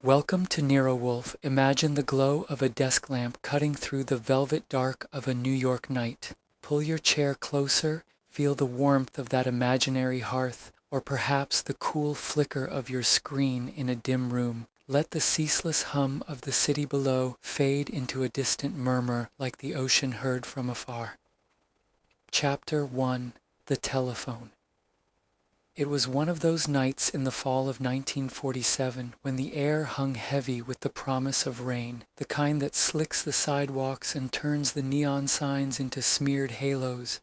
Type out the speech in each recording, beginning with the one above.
Welcome to Nero Wolfe. Imagine the glow of a desk lamp cutting through the velvet dark of a New York night. Pull your chair closer, feel the warmth of that imaginary hearth, or perhaps the cool flicker of your screen in a dim room. Let the ceaseless hum of the city below fade into a distant murmur like the ocean heard from afar. Chapter 1: The Telephone. It was one of those nights in the fall of 1947 when the air hung heavy with the promise of rain, the kind that slicks the sidewalks and turns the neon signs into smeared halos.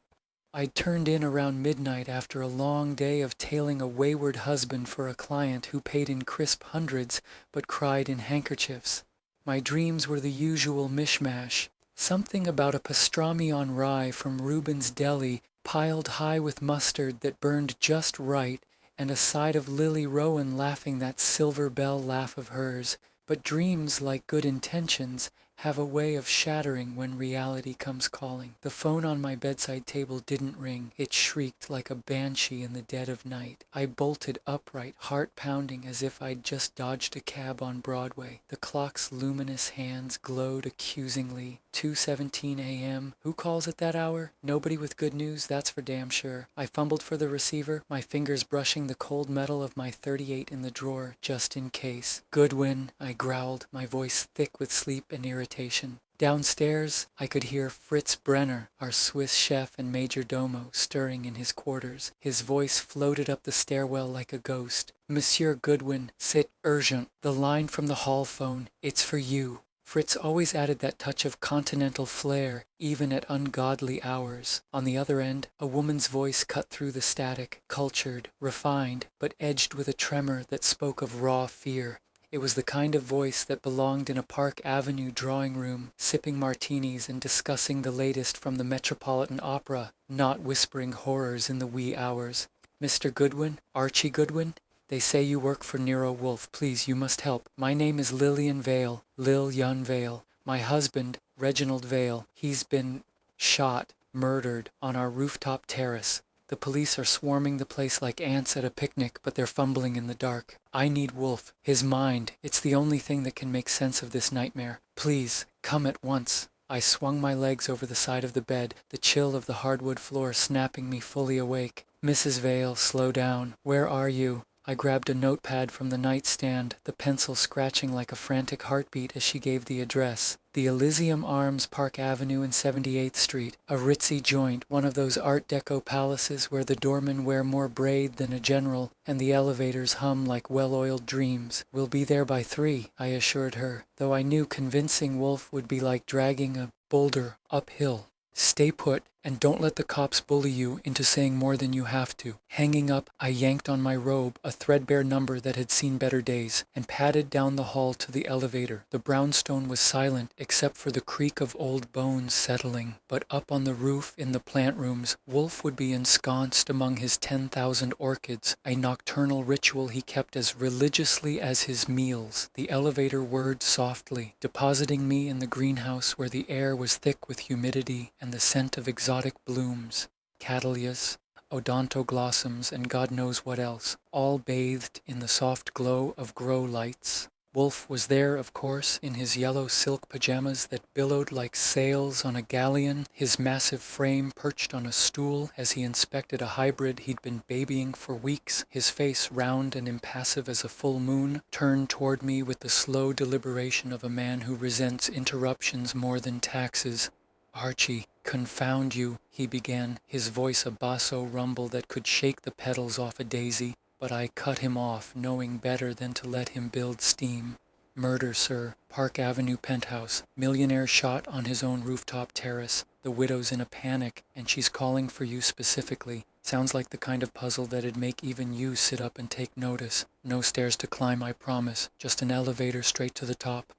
I'd turned in around midnight after a long day of tailing a wayward husband for a client who paid in crisp hundreds but cried in handkerchiefs. My dreams were the usual mishmash. Something about a pastrami on rye from Reuben's Deli piled high with mustard that burned just right, and a side of Lily Rowan laughing that silver bell laugh of hers. But dreams, like good intentions, have a way of shattering when reality comes calling. The phone on my bedside table didn't ring. It shrieked like a banshee in the dead of night. I bolted upright, heart pounding as if I'd just dodged a cab on Broadway. The clock's luminous hands glowed accusingly. 2:17 a.m. Who calls at that hour? Nobody with good news, that's for damn sure. I fumbled for the receiver, my fingers brushing the cold metal of my .38 in the drawer, just in case. Goodwin, I growled, my voice thick with sleep and irritation. Downstairs, I could hear Fritz Brenner, our Swiss chef and major domo, stirring in his quarters. His voice floated up the stairwell like a ghost. Monsieur Goodwin, c'est urgent. The line from the hall phone, it's for you. Fritz always added that touch of continental flair, even at ungodly hours. On the other end, a woman's voice cut through the static, cultured, refined, but edged with a tremor that spoke of raw fear. It was the kind of voice that belonged in a Park Avenue drawing room, sipping martinis and discussing the latest from the Metropolitan Opera, not whispering horrors in the wee hours. Mr. Goodwin, Archie Goodwin, they say you work for Nero Wolfe. Please, you must help. My name is Lillian Vale, Lil-Yun Vale. My husband, Reginald Vale, he's been shot, murdered, on our rooftop terrace. The police are swarming the place like ants at a picnic, but they're fumbling in the dark. I need Wolfe, his mind. It's the only thing that can make sense of this nightmare. Please, come at once. I swung my legs over the side of the bed, the chill of the hardwood floor snapping me fully awake. Mrs. Vale, slow down. Where are you? I grabbed a notepad from the nightstand, the pencil scratching like a frantic heartbeat as she gave the address. The Elysium Arms, Park Avenue and 78th Street, a ritzy joint, one of those Art Deco palaces where the doormen wear more braid than a general and the elevators hum like well-oiled dreams. We'll be there by 3, I assured her, though I knew convincing Wolfe would be like dragging a boulder uphill. Stay put and don't let the cops bully you into saying more than you have to. Hanging up, I yanked on my robe, a threadbare number that had seen better days, and padded down the hall to the elevator. The brownstone was silent except for the creak of old bones settling, but up on the roof in the plant rooms, Wolfe would be ensconced among his 10,000 orchids, a nocturnal ritual he kept as religiously as his meals. The elevator whirred softly, depositing me in the greenhouse where the air was thick with humidity and the scent of exotic blooms, cattleyas, odontoglossums, and God knows what else, all bathed in the soft glow of grow lights. Wolfe was there, of course, in his yellow silk pajamas that billowed like sails on a galleon, his massive frame perched on a stool as he inspected a hybrid he'd been babying for weeks, his face round and impassive as a full moon, turned toward me with the slow deliberation of a man who resents interruptions more than taxes. Archie, confound you, he began, his voice a basso rumble that could shake the petals off a daisy, but I cut him off, knowing better than to let him build steam. Murder, sir. Park Avenue penthouse. Millionaire shot on his own rooftop terrace. The widow's in a panic, and she's calling for you specifically. Sounds like the kind of puzzle that'd make even you sit up and take notice. No stairs to climb, I promise. Just an elevator straight to the top.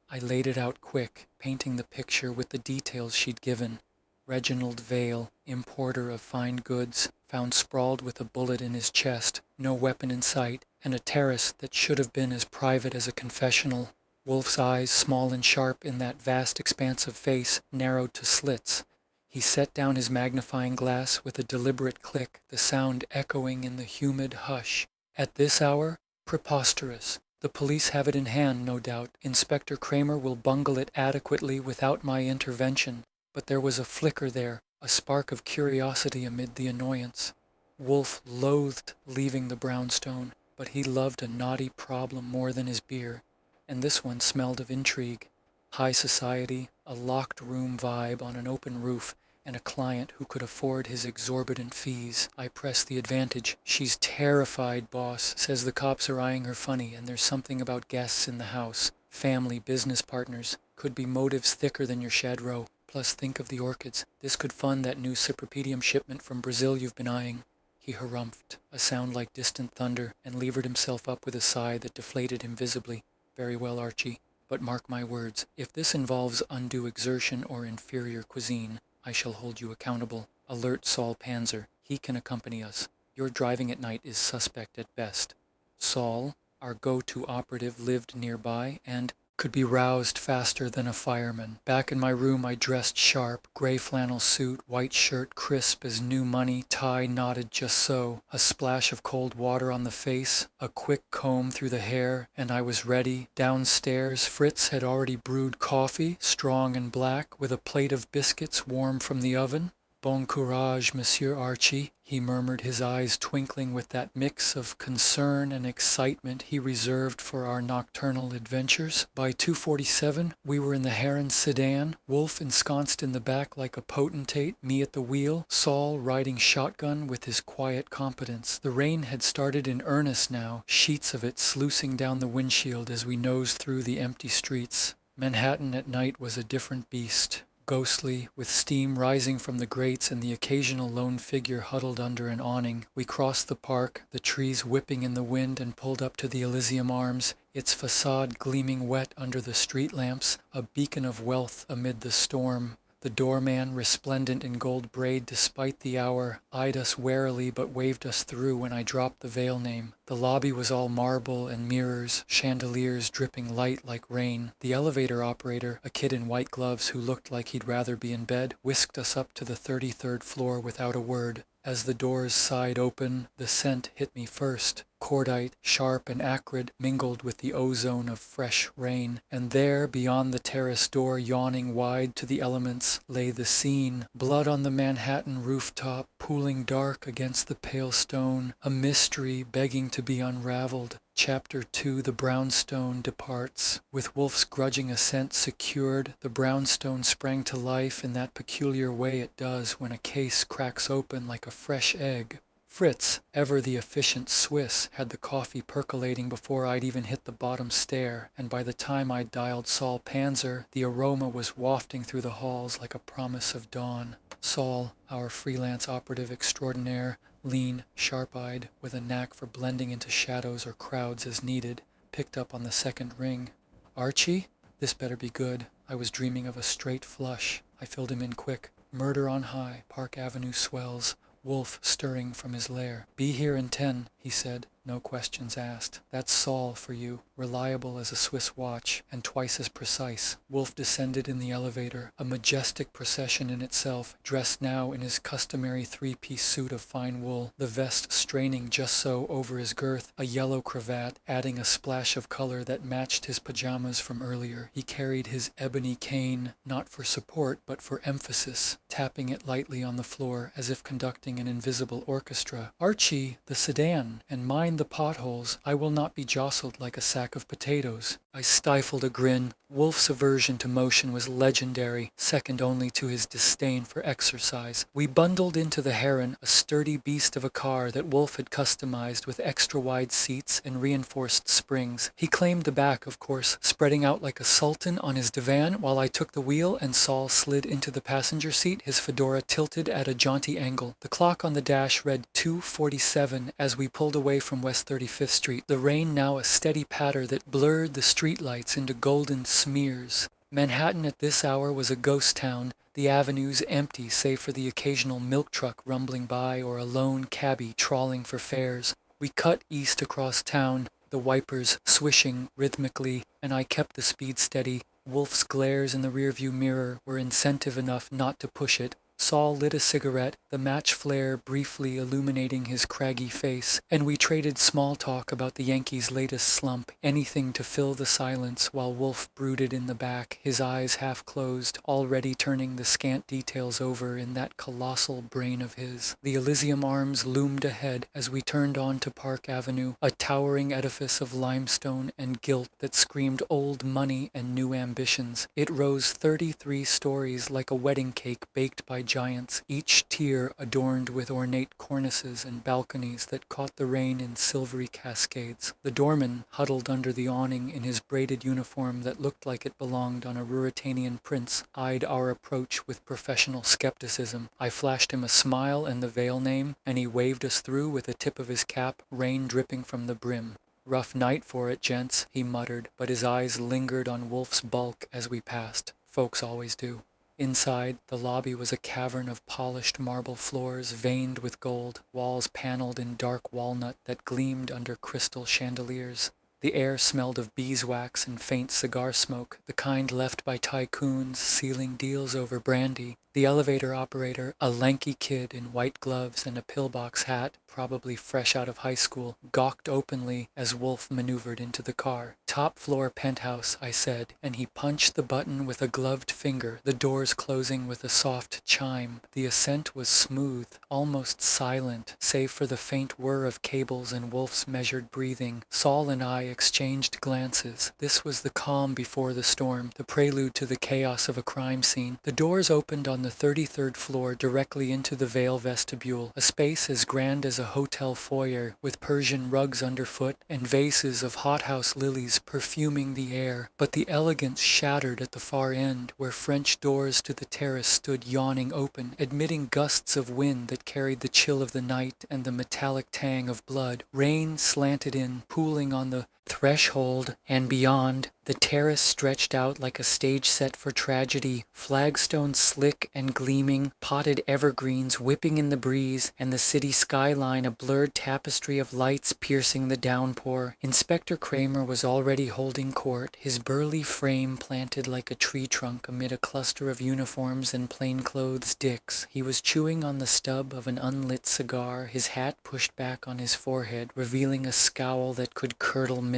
I laid it out quick, painting the picture with the details she'd given. Reginald Vale, importer of fine goods, found sprawled with a bullet in his chest, no weapon in sight, and a terrace that should have been as private as a confessional. Wolfe's eyes, small and sharp in that vast expanse of face, narrowed to slits. He set down his magnifying glass with a deliberate click, the sound echoing in the humid hush. At this hour? Preposterous. The police have it in hand, no doubt. Inspector Kramer will bungle it adequately without my intervention. But there was a flicker there, a spark of curiosity amid the annoyance. Wolfe loathed leaving the brownstone, but he loved a knotty problem more than his beer, and this one smelled of intrigue. High society, a locked room vibe on an open roof, and a client who could afford his exorbitant fees. I press the advantage. She's terrified, boss. Says the cops are eyeing her funny, and there's something about guests in the house. Family, business partners. Could be motives thicker than your Shadrow. Plus, think of the orchids. This could fund that new cypripedium shipment from Brazil you've been eyeing. He harumphed, a sound like distant thunder, and levered himself up with a sigh that deflated him visibly. Very well, Archie. But mark my words, if this involves undue exertion or inferior cuisine, I shall hold you accountable. Alert Saul Panzer. He can accompany us. Your driving at night is suspect at best. Saul, our go-to operative, lived nearby and could be roused faster than a fireman. Back in my room I dressed sharp, gray flannel suit, white shirt crisp as new money, tie knotted just so, a splash of cold water on the face, a quick comb through the hair, and I was ready. Downstairs, Fritz had already brewed coffee, strong and black, with a plate of biscuits warm from the oven. Bon courage, Monsieur Archie, he murmured, his eyes twinkling with that mix of concern and excitement he reserved for our nocturnal adventures. By 2:47, we were in the Heron sedan, Wolfe ensconced in the back like a potentate, me at the wheel, Saul riding shotgun with his quiet competence. The rain had started in earnest now, sheets of it sluicing down the windshield as we nosed through the empty streets. Manhattan at night was a different beast. Ghostly, with steam rising from the grates and the occasional lone figure huddled under an awning. We crossed the park, the trees whipping in the wind, and pulled up to the Elysium Arms, its facade gleaming wet under the street lamps, a beacon of wealth amid the storm. The doorman, resplendent in gold braid despite the hour, eyed us warily but waved us through when I dropped the veil name. The lobby was all marble and mirrors, chandeliers dripping light like rain. The elevator operator, a kid in white gloves who looked like he'd rather be in bed, whisked us up to the 33rd floor without a word. As the doors sighed open, the scent hit me first. Cordite, sharp and acrid, mingled with the ozone of fresh rain. And there, beyond the terrace door yawning wide to the elements, lay the scene. Blood on the Manhattan rooftop, pooling dark against the pale stone. A mystery begging to be unraveled. Chapter 2, The Brownstone Departs. With Wolfe's grudging assent secured, the brownstone sprang to life in that peculiar way it does when a case cracks open like a fresh egg. Fritz, ever the efficient Swiss, had the coffee percolating before I'd even hit the bottom stair, and by the time I'd dialed Saul Panzer, the aroma was wafting through the halls like a promise of dawn. Saul, our freelance operative extraordinaire, lean, sharp-eyed, with a knack for blending into shadows or crowds as needed, picked up on the second ring. Archie? This better be good. I was dreaming of a straight flush. I filled him in quick. Murder on high, Park Avenue swells. Wolfe stirring from his lair. Be here in 10, he said, no questions asked. That's Saul for you, reliable as a Swiss watch, and twice as precise. Wolfe descended in the elevator, a majestic procession in itself, dressed now in his customary three-piece suit of fine wool, the vest straining just so over his girth, a yellow cravat adding a splash of color that matched his pajamas from earlier. He carried his ebony cane, not for support, but for emphasis, tapping it lightly on the floor as if conducting an invisible orchestra. Archie, the sedan, and mind the potholes. I will not be jostled like a sack of potatoes. I stifled a grin. Wolfe's aversion to motion was legendary, second only to his disdain for exercise. We bundled into the Heron, a sturdy beast of a car that Wolfe had customized with extra-wide seats and reinforced springs. He claimed the back, of course, spreading out like a sultan on his divan while I took the wheel and Saul slid into the passenger seat, his fedora tilted at a jaunty angle. The clock on the dash read 2:47 as we pulled away from West 35th Street, the rain now a steady patter that blurred the streetlights into golden smears. Manhattan at this hour was a ghost town, the avenues empty save for the occasional milk truck rumbling by or a lone cabbie trawling for fares. We cut east across town, the wipers swishing rhythmically, and I kept the speed steady. Wolfe's glares in the rearview mirror were incentive enough not to push it. Saul lit a cigarette, the match flare briefly illuminating his craggy face, and we traded small talk about the Yankees' latest slump, anything to fill the silence while Wolfe brooded in the back, his eyes half closed, already turning the scant details over in that colossal brain of his. The Elysium Arms loomed ahead as we turned onto Park Avenue, a towering edifice of limestone and gilt that screamed old money and new ambitions. It rose 33 stories like a wedding cake baked by giants, each tier adorned with ornate cornices and balconies that caught the rain in silvery cascades. The doorman, huddled under the awning in his braided uniform that looked like it belonged on a Ruritanian prince, eyed our approach with professional skepticism. I flashed him a smile and the Vale name, and he waved us through with a tip of his cap, rain dripping from the brim. "Rough night for it, gents," he muttered, but his eyes lingered on Wolfe's bulk as we passed. Folks always do. Inside, the lobby was a cavern of polished marble floors veined with gold, walls paneled in dark walnut that gleamed under crystal chandeliers. The air smelled of beeswax and faint cigar smoke, the kind left by tycoons sealing deals over brandy. The elevator operator, a lanky kid in white gloves and a pillbox hat, probably fresh out of high school, gawked openly as Wolfe maneuvered into the car. "Top floor penthouse," I said, and he punched the button with a gloved finger, the doors closing with a soft chime. The ascent was smooth, almost silent, save for the faint whir of cables and Wolfe's measured breathing. Saul and I exchanged glances. This was the calm before the storm, the prelude to the chaos of a crime scene. The doors opened on the 33rd floor directly into the Vale vestibule, a space as grand as a hotel foyer, with Persian rugs underfoot and vases of hothouse lilies perfuming the air. But the elegance shattered at the far end, where French doors to the terrace stood yawning open, admitting gusts of wind that carried the chill of the night and the metallic tang of blood. Rain slanted in, pooling on the threshold, and beyond, the terrace stretched out like a stage set for tragedy, flagstones slick and gleaming, potted evergreens whipping in the breeze, and the city skyline a blurred tapestry of lights piercing the downpour. Inspector Kramer was already holding court, his burly frame planted like a tree trunk amid a cluster of uniforms and plainclothes dicks. He was chewing on the stub of an unlit cigar, his hat pushed back on his forehead, revealing a scowl that could curdle milk.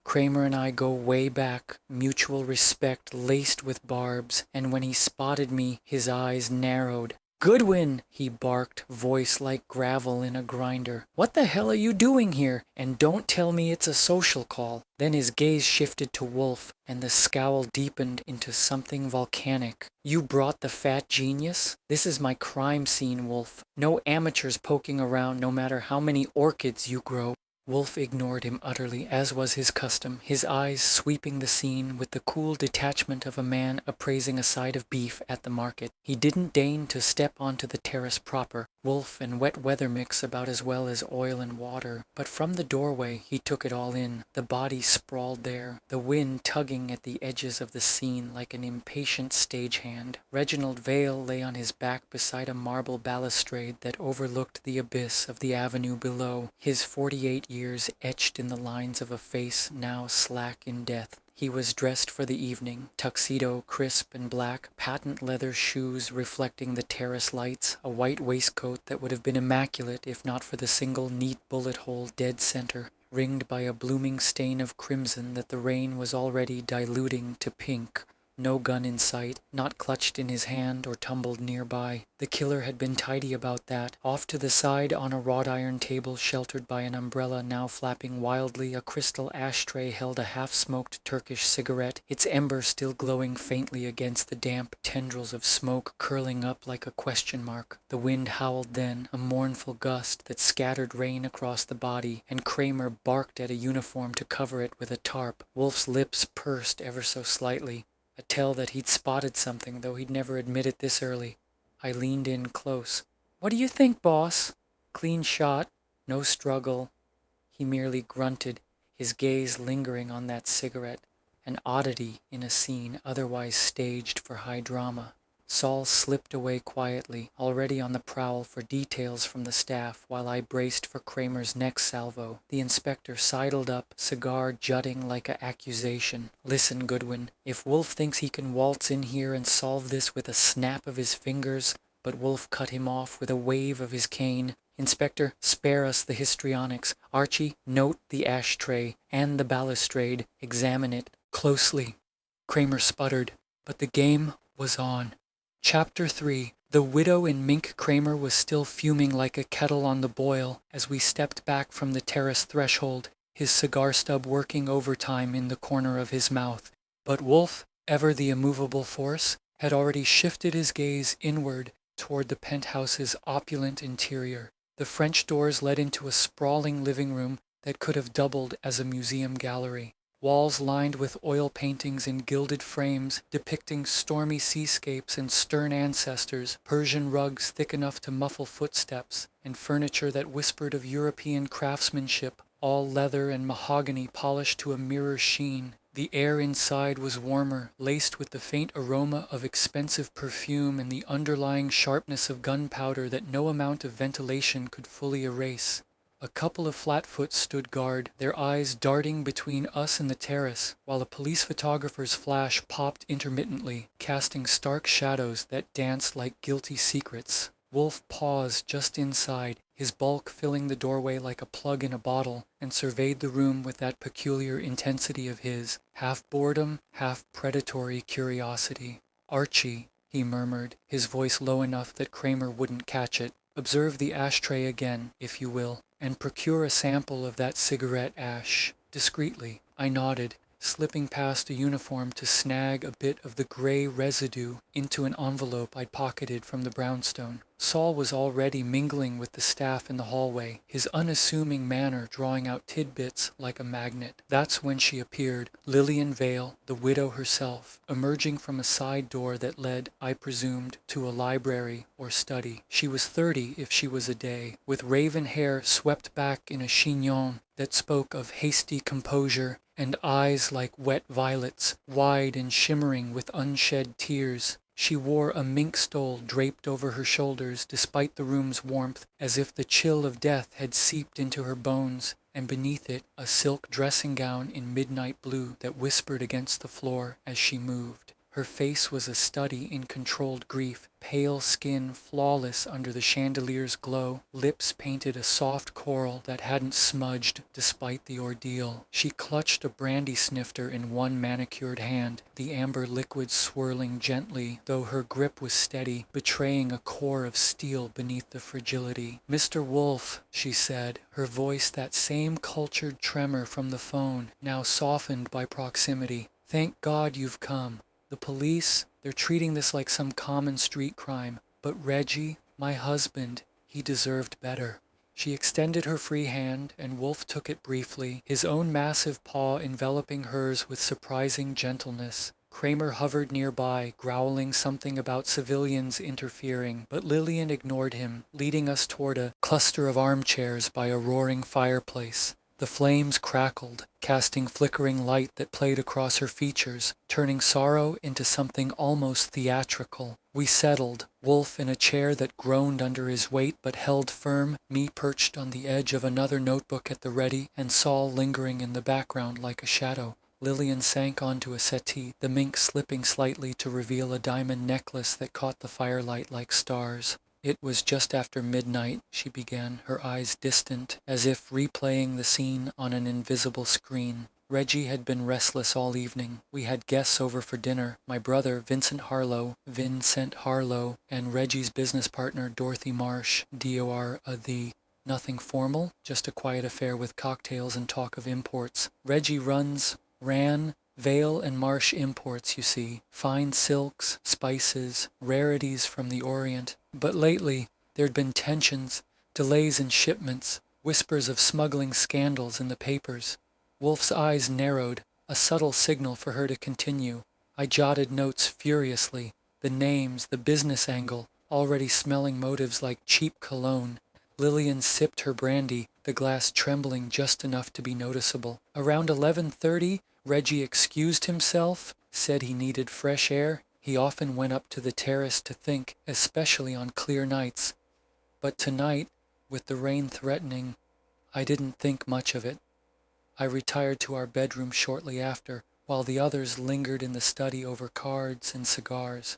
Kramer and I go way back, mutual respect laced with barbs, and when he spotted me, his eyes narrowed. "Goodwin!" he barked, voice like gravel in a grinder. "What the hell are you doing here? And don't tell me it's a social call." Then his gaze shifted to Wolfe, and the scowl deepened into something volcanic. "You brought the fat genius? This is my crime scene, Wolfe. No amateurs poking around no matter how many orchids you grow." Wolfe ignored him utterly, as was his custom, his eyes sweeping the scene with the cool detachment of a man appraising a side of beef at the market. He didn't deign to step onto the terrace proper. Wolfe and wet weather mix about as well as oil and water. But from the doorway he took it all in. The body sprawled there, the wind tugging at the edges of the scene like an impatient stagehand. Reginald Vale lay on his back beside a marble balustrade that overlooked the abyss of the avenue below, his 48 years etched in the lines of a face now slack in death. He was dressed for the evening, tuxedo crisp and black, patent leather shoes reflecting the terrace lights, a white waistcoat that would have been immaculate if not for the single neat bullet hole dead center, ringed by a blooming stain of crimson that the rain was already diluting to pink. No gun in sight, not clutched in his hand or tumbled nearby. The killer had been tidy about that. Off to the side on a wrought iron table sheltered by an umbrella now flapping wildly, a crystal ashtray held a half-smoked Turkish cigarette, its ember still glowing faintly against the damp tendrils of smoke curling up like a question mark. The wind howled then, a mournful gust that scattered rain across the body, and Kramer barked at a uniform to cover it with a tarp. Wolfe's lips pursed ever so slightly. A tell that he'd spotted something, though he'd never admit it this early. I leaned in close. "What do you think, boss?" "Clean shot. No struggle." He merely grunted, his gaze lingering on that cigarette, an oddity in a scene otherwise staged for high drama. Saul slipped away quietly, already on the prowl for details from the staff, while I braced for Kramer's next salvo. The inspector sidled up, cigar jutting like an accusation. "Listen, Goodwin, if Wolfe thinks he can waltz in here and solve this with a snap of his fingers, but Wolfe cut him off with a wave of his cane. "Inspector, spare us the histrionics. Archie, note the ashtray and the balustrade. Examine it closely." Kramer sputtered, but the game was on. Chapter 3. The widow in mink Kramer was still fuming like a kettle on the boil as we stepped back from the terrace threshold, his cigar stub working overtime in the corner of his mouth. But Wolfe, ever the immovable force, had already shifted his gaze inward toward the penthouse's opulent interior. The French doors led into a sprawling living room that could have doubled as a museum gallery. Walls lined with oil paintings in gilded frames depicting stormy seascapes and stern ancestors, Persian rugs thick enough to muffle footsteps, and furniture that whispered of European craftsmanship, all leather and mahogany polished to a mirror sheen. The air inside was warmer, laced with the faint aroma of expensive perfume and the underlying sharpness of gunpowder that no amount of ventilation could fully erase. A couple of flatfoots stood guard, their eyes darting between us and the terrace, while a police photographer's flash popped intermittently, casting stark shadows that danced like guilty secrets. Wolfe paused just inside, his bulk filling the doorway like a plug in a bottle, and surveyed the room with that peculiar intensity of his, half boredom, half predatory curiosity. "Archie," he murmured, his voice low enough that Kramer wouldn't catch it, "observe the ashtray again, if you will, and procure a sample of that cigarette ash." Discreetly, I nodded, slipping past a uniform to snag a bit of the gray residue into an envelope I'd pocketed from the brownstone. Saul was already mingling with the staff in the hallway, his unassuming manner drawing out tidbits like a magnet. That's when she appeared, Lillian Vale, the widow herself, emerging from a side door that led, I presumed, to a library or study. She was 30 if she was a day, with raven hair swept back in a chignon that spoke of hasty composure, and eyes like wet violets, wide and shimmering with unshed tears. She wore a mink stole draped over her shoulders despite the room's warmth, as if the chill of death had seeped into her bones, and beneath it a silk dressing gown in midnight blue that whispered against the floor as she moved. Her face was a study in controlled grief, pale skin flawless under the chandelier's glow, lips painted a soft coral that hadn't smudged despite the ordeal. She clutched a brandy snifter in one manicured hand, the amber liquid swirling gently, though her grip was steady, betraying a core of steel beneath the fragility. "Mr. Wolfe," she said, her voice that same cultured tremor from the phone, now softened by proximity. "Thank God you've come. The police, they're treating this like some common street crime. But Reggie, my husband, he deserved better." She extended her free hand, and Wolfe took it briefly, his own massive paw enveloping hers with surprising gentleness. Kramer hovered nearby, growling something about civilians interfering, but Lillian ignored him, leading us toward a cluster of armchairs by a roaring fireplace. The flames crackled, casting flickering light that played across her features, turning sorrow into something almost theatrical. We settled, Wolfe in a chair that groaned under his weight but held firm, me perched on the edge of another notebook at the ready, and Saul lingering in the background like a shadow. Lillian sank onto a settee, the mink slipping slightly to reveal a diamond necklace that caught the firelight like stars. "It was just after midnight," she began, her eyes distant, as if replaying the scene on an invisible screen. "Reggie had been restless all evening. We had guests over for dinner, my brother, Vincent Harlow, and Reggie's business partner, Dorothy Marsh, D-O-R-A-D. Nothing formal, just a quiet affair with cocktails and talk of imports. Reggie ran Vale and Marsh imports, you see, fine silks, spices, rarities from the Orient. But lately, there'd been tensions, delays in shipments, whispers of smuggling scandals in the papers." Wolfe's eyes narrowed, a subtle signal for her to continue. I jotted notes furiously, the names, the business angle, already smelling motives like cheap cologne. Lillian sipped her brandy, the glass trembling just enough to be noticeable. "Around 11:30, Reggie excused himself, said he needed fresh air. He often went up to the terrace to think, especially on clear nights. But tonight, with the rain threatening, I didn't think much of it. I retired to our bedroom shortly after, while the others lingered in the study over cards and cigars.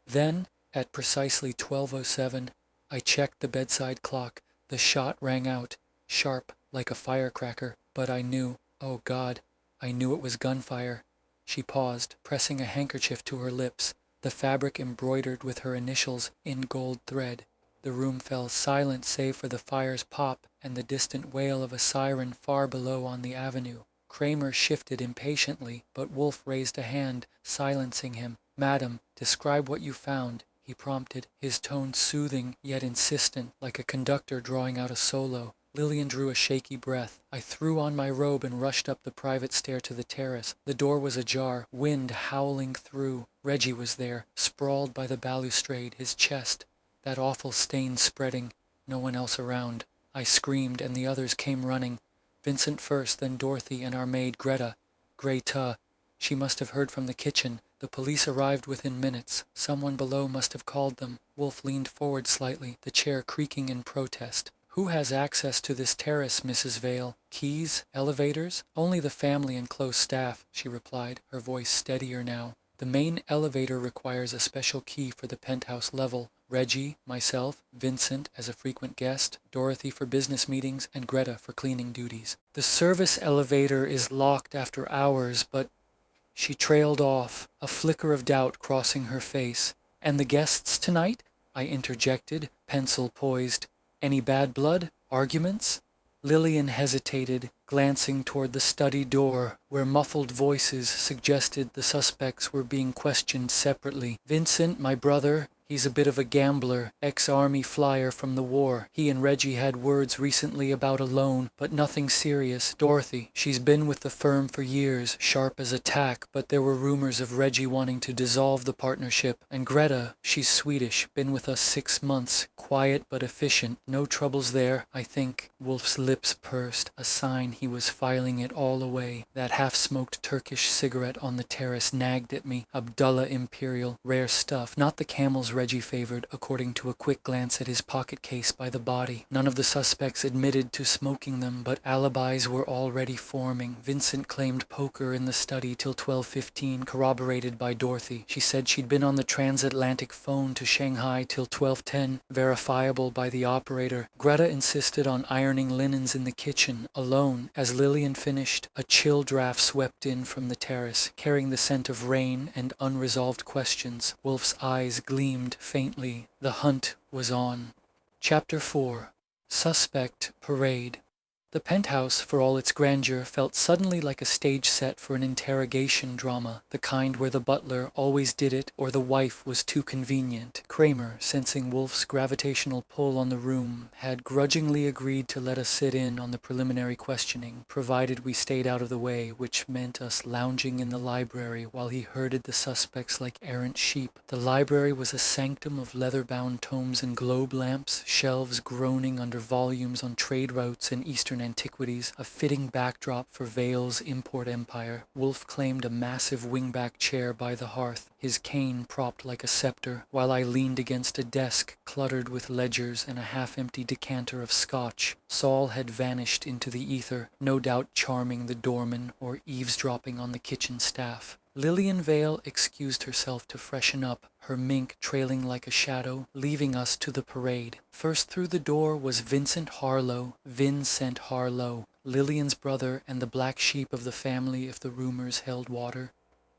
Then, At precisely 12:07, I checked the bedside clock. The shot rang out, sharp like a firecracker, but I knew, oh God, I knew it was gunfire. She paused, pressing a handkerchief to her lips, the fabric embroidered with her initials in gold thread. The room fell silent save for the fire's pop and the distant wail of a siren far below on the avenue. Kramer shifted impatiently, but Wolfe raised a hand, silencing him. "Madam, describe what you found," he prompted, his tone soothing yet insistent, like a conductor drawing out a solo. Lillian drew a shaky breath. I threw on my robe and rushed up the private stair to the terrace. The door was ajar, wind howling through. Reggie was there, sprawled by the balustrade, his chest, that awful stain spreading, no one else around. I screamed, and the others came running. Vincent first, then Dorothy and our maid Greta. Greta. She must have heard from the kitchen. The police arrived within minutes. Someone below must have called them. Wolfe leaned forward slightly, the chair creaking in protest. "Who has access to this terrace, Mrs. Vale? Keys? Elevators?" "Only the family and close staff," she replied, her voice steadier now. "The main elevator requires a special key for the penthouse level. Reggie, myself, Vincent as a frequent guest, Dorothy for business meetings, and Greta for cleaning duties. The service elevator is locked after hours, but—" She trailed off, a flicker of doubt crossing her face. "And the guests tonight?" I interjected, pencil poised. "Any bad blood? Arguments?" Lillian hesitated, glancing toward the study door, where muffled voices suggested the suspects were being questioned separately. "Vincent, my brother, he's a bit of a gambler, ex-army flyer from the war. He and Reggie had words recently about a loan, but nothing serious. Dorothy, she's been with the firm for years, sharp as a tack, but there were rumors of Reggie wanting to dissolve the partnership. And Greta, she's Swedish, been with us 6 months, quiet but efficient. No troubles there, I think." Wolfe's lips pursed, a sign he was filing it all away. That half-smoked Turkish cigarette on the terrace nagged at me. Abdullah Imperial, rare stuff, not the Camels Reggie favored, according to a quick glance at his pocket case by the body. None of the suspects admitted to smoking them, but alibis were already forming. Vincent claimed poker in the study till 12:15, corroborated by Dorothy. She said she'd been on the transatlantic phone to Shanghai till 12:10, verifiable by the operator. Greta insisted on ironing linens in the kitchen, alone. As Lillian finished, a chill draft swept in from the terrace, carrying the scent of rain and unresolved questions. Wolfe's eyes gleamed faintly. The hunt was on. Chapter 4. Suspect Parade. The penthouse, for all its grandeur, felt suddenly like a stage set for an interrogation drama, the kind where the butler always did it or the wife was too convenient. Kramer, sensing Wolfe's gravitational pull on the room, had grudgingly agreed to let us sit in on the preliminary questioning, provided we stayed out of the way, which meant us lounging in the library while he herded the suspects like errant sheep. The library was a sanctum of leather-bound tomes and globe lamps, shelves groaning under volumes on trade routes and Eastern antiquities, a fitting backdrop for Vale's import empire. Wolfe claimed a massive wingback chair by the hearth, his cane propped like a scepter, while I leaned against a desk cluttered with ledgers and a half-empty decanter of scotch. Saul had vanished into the ether, no doubt charming the doorman or eavesdropping on the kitchen staff. Lillian Vale excused herself to freshen up, her mink trailing like a shadow, leaving us to the parade. First through the door was Vincent Harlow, Lillian's brother and the black sheep of the family if the rumors held water.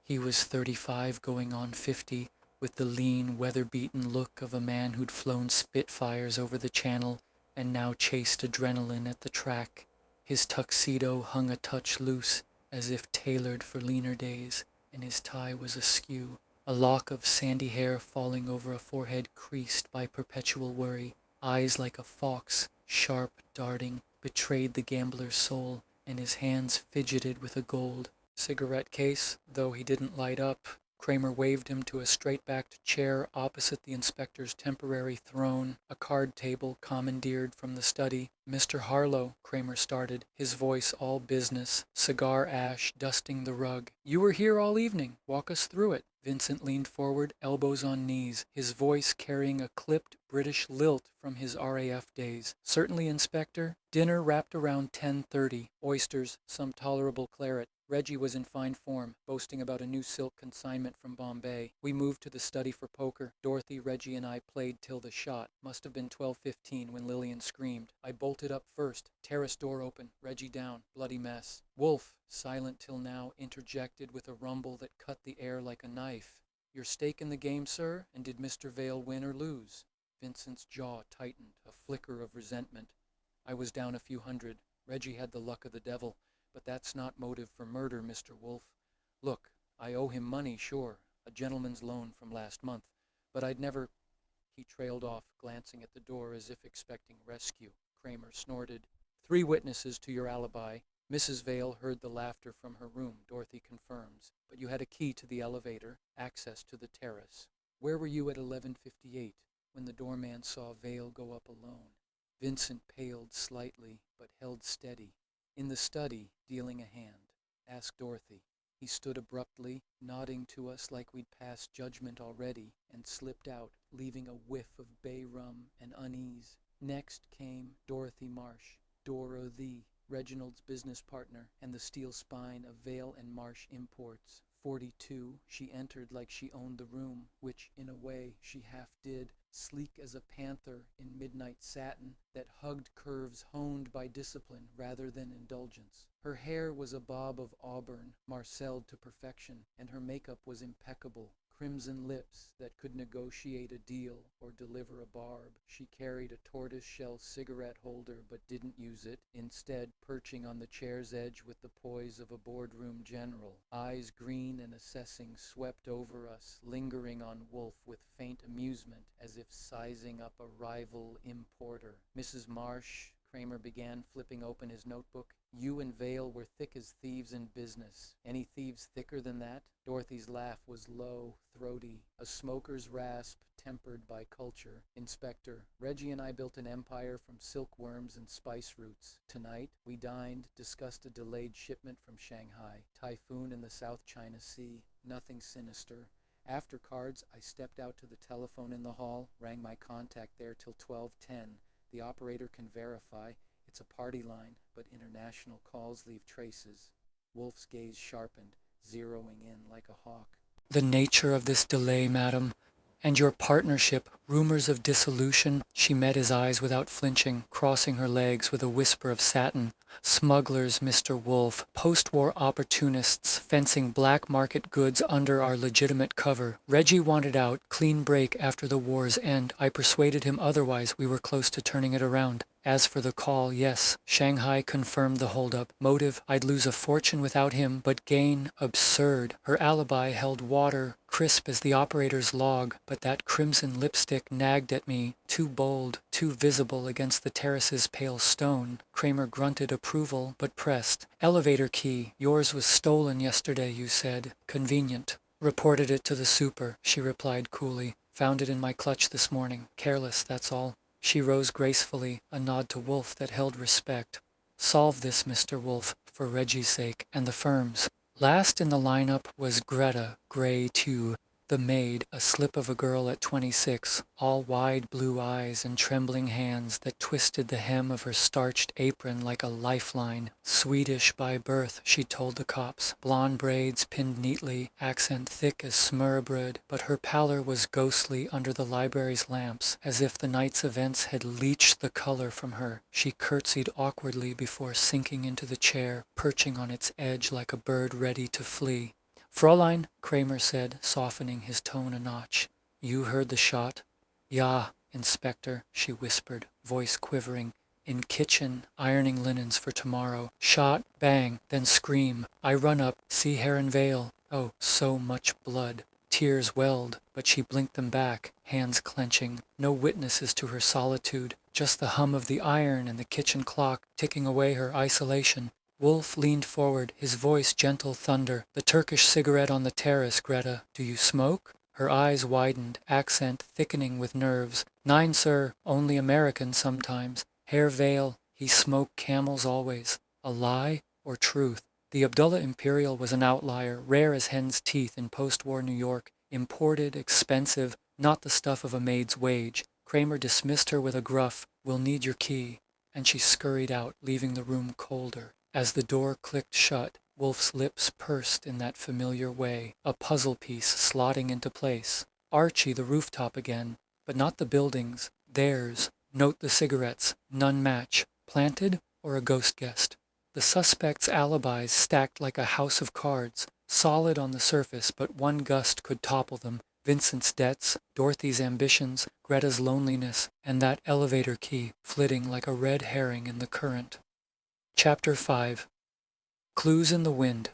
He was 35 going on 50, with the lean, weather-beaten look of a man who'd flown Spitfires over the channel and now chased adrenaline at the track. His tuxedo hung a touch loose, as if tailored for leaner days, and his tie was askew, a lock of sandy hair falling over a forehead creased by perpetual worry. Eyes like a fox, sharp, darting, betrayed the gambler's soul, and his hands fidgeted with a gold cigarette case, though he didn't light up. Kramer waved him to a straight-backed chair opposite the inspector's temporary throne, a card table commandeered from the study. "Mr. Harlow," Kramer started, his voice all business, cigar ash dusting the rug. "You were here all evening. Walk us through it." Vincent leaned forward, elbows on knees, his voice carrying a clipped British lilt from his RAF days. "Certainly, Inspector. Dinner wrapped around 10:30. Oysters, some tolerable claret. Reggie was in fine form, boasting about a new silk consignment from Bombay. We moved to the study for poker. Dorothy, Reggie, and I played till the shot. Must have been 12:15 when Lillian screamed. I bolted up first. Terrace door open. Reggie down. Bloody mess. Wolfe, silent till now, interjected with a rumble that cut the air like a knife. Your stake in the game, sir? And did Mr. Vale win or lose? Vincent's jaw tightened, a flicker of resentment. I was down a few hundred. Reggie had the luck of the devil. But that's not motive for murder, Mr. Wolfe. Look, I owe him money, sure, a gentleman's loan from last month, but I'd never... He trailed off, glancing at the door as if expecting rescue. Kramer snorted. 3 witnesses to your alibi. Mrs. Vale heard the laughter from her room, Dorothy confirms, but you had a key to the elevator, access to the terrace. Where were you at 11:58 when the doorman saw Vale go up alone? Vincent paled slightly, but held steady. In the study, dealing a hand. Ask Dorothy. He stood abruptly, nodding to us like we'd passed judgment already, and slipped out, leaving a whiff of bay rum and unease. Next came Dorothy Marsh, Dora Reginald's business partner, and the steel spine of Vale and Marsh Imports. 42, she entered like she owned the room, which, in a way, she half did, sleek as a panther in midnight satin that hugged curves honed by discipline rather than indulgence. Her hair was a bob of auburn, marcelled to perfection, and her makeup was impeccable. Crimson lips that could negotiate a deal or deliver a barb. She carried a tortoise-shell cigarette holder but didn't use it, instead perching on the chair's edge with the poise of a boardroom general. Eyes green and assessing swept over us, lingering on Wolfe with faint amusement, as if sizing up a rival importer. Mrs. Marsh, Kramer began, flipping open his notebook. You and Vale were thick as thieves in business. Any thieves thicker than that? Dorothy's laugh was low, throaty, a smoker's rasp tempered by culture. Inspector, Reggie and I built an empire from silkworms and spice roots. Tonight, we dined, discussed a delayed shipment from Shanghai, typhoon in the South China Sea, nothing sinister. After cards, I stepped out to the telephone in the hall, rang my contact there till 12:10. The operator can verify. It's a party line, but international calls leave traces. Wolfe's gaze sharpened, zeroing in like a hawk. The nature of this delay, madam, and your partnership, rumors of dissolution. She met his eyes without flinching, crossing her legs with a whisper of satin. Smugglers, Mr. Wolfe, post-war opportunists fencing black market goods under our legitimate cover. Reggie wanted out, clean break after the war's end. I persuaded him otherwise. We were close to turning it around. As for the call, yes, Shanghai confirmed the holdup. Motive, I'd lose a fortune without him, but gain, absurd. Her alibi held water, crisp as the operator's log, but that crimson lipstick nagged at me, too bold, too visible against the terrace's pale stone. Kramer grunted approval, but pressed. Elevator key. Yours was stolen yesterday, you said. Convenient. Reported it to the super, she replied coolly. Found it in my clutch this morning. Careless, that's all. She rose gracefully, a nod to Wolfe that held respect. Solve this, Mr. Wolfe, for Reggie's sake, and the firm's. Last in the lineup was Greta, gray too, the maid, a slip of a girl at 26, all wide blue eyes and trembling hands that twisted the hem of her starched apron like a lifeline. Swedish by birth, she told the cops. Blonde braids pinned neatly, accent thick as smørrebrød, but her pallor was ghostly under the library's lamps, as if the night's events had leached the color from her. She curtsied awkwardly before sinking into the chair, perching on its edge like a bird ready to flee. Fräulein, Kramer said, softening his tone a notch. You heard the shot? Ja, Inspector, she whispered, voice quivering. In kitchen, ironing linens for tomorrow. Shot, bang, then scream. I run up, see hair and veil. Oh, so much blood. Tears welled, but she blinked them back, hands clenching. No witnesses to her solitude, just the hum of the iron and the kitchen clock ticking away her isolation. Wolfe leaned forward, his voice gentle thunder. The Turkish cigarette on the terrace, Greta. Do you smoke? Her eyes widened, accent thickening with nerves. 9, sir, only American sometimes. Hair veil, he smoked Camels always. A lie or truth? The Abdullah Imperial was an outlier, rare as hen's teeth in post-war New York. Imported, expensive, not the stuff of a maid's wage. Kramer dismissed her with a gruff, we'll need your key. And she scurried out, leaving the room colder. As the door clicked shut, Wolfe's lips pursed in that familiar way, a puzzle piece slotting into place. Archie, the rooftop again, but not the buildings, theirs. Note the cigarettes, none match. Planted or a ghost guest? The suspects' alibis stacked like a house of cards, solid on the surface, but one gust could topple them. Vincent's debts, Dorothy's ambitions, Greta's loneliness, and that elevator key flitting like a red herring in the current. Chapter 5. Clues in the Wind.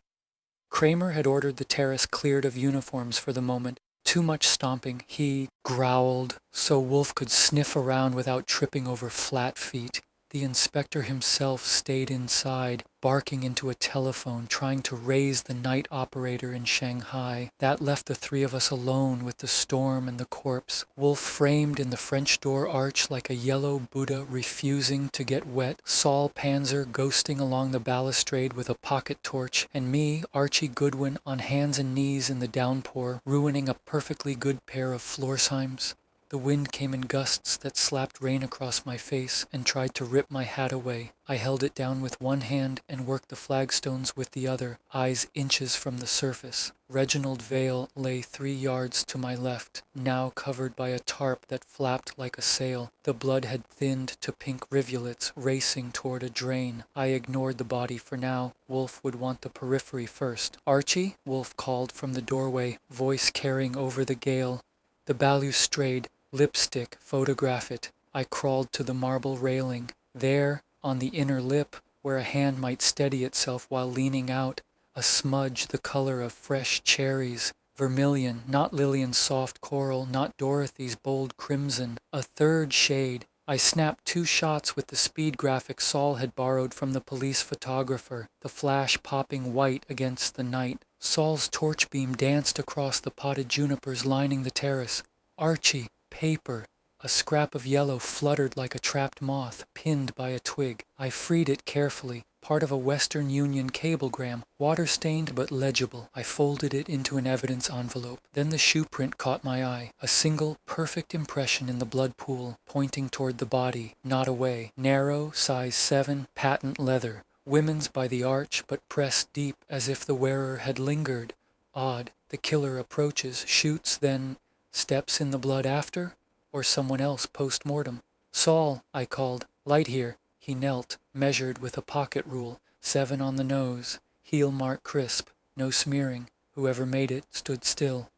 Kramer had ordered the terrace cleared of uniforms for the moment. Too much stomping, he growled, so Wolfe could sniff around without tripping over flat feet. The inspector himself stayed inside, barking into a telephone, trying to raise the night operator in Shanghai. That left the three of us alone with the storm and the corpse. Wolfe framed in the French door arch like a yellow Buddha refusing to get wet. Saul Panzer ghosting along the balustrade with a pocket torch. And me, Archie Goodwin, on hands and knees in the downpour, ruining a perfectly good pair of Florsheims. The wind came in gusts that slapped rain across my face and tried to rip my hat away. I held it down with one hand and worked the flagstones with the other, eyes inches from the surface. Reginald Vale lay 3 yards to my left, now covered by a tarp that flapped like a sail. The blood had thinned to pink rivulets racing toward a drain. I ignored the body for now. Wolfe would want the periphery first. "Archie?" Wolfe called from the doorway, voice carrying over the gale. The balustrade. Lipstick, photograph it. I crawled to the marble railing. There, on the inner lip, where a hand might steady itself while leaning out, a smudge the color of fresh cherries. Vermilion, not Lillian's soft coral, not Dorothy's bold crimson. A third shade. I snapped 2 shots with the speed graphic Saul had borrowed from the police photographer, the flash popping white against the night. Saul's torch beam danced across the potted junipers lining the terrace. Archie. Paper. A scrap of yellow fluttered like a trapped moth, pinned by a twig. I freed it carefully, part of a Western Union cablegram, water-stained but legible. I folded it into an evidence envelope. Then the shoe print caught my eye, a single, perfect impression in the blood pool, pointing toward the body, not away. Narrow, size 7, patent leather. Women's by the arch, but pressed deep as if the wearer had lingered. Odd. The killer approaches, shoots, then steps in the blood after? Or someone else post-mortem? "Saul," I called. "Light here." He knelt, measured with a pocket rule. 7 on the nose. Heel mark crisp. No smearing. Whoever made it stood still.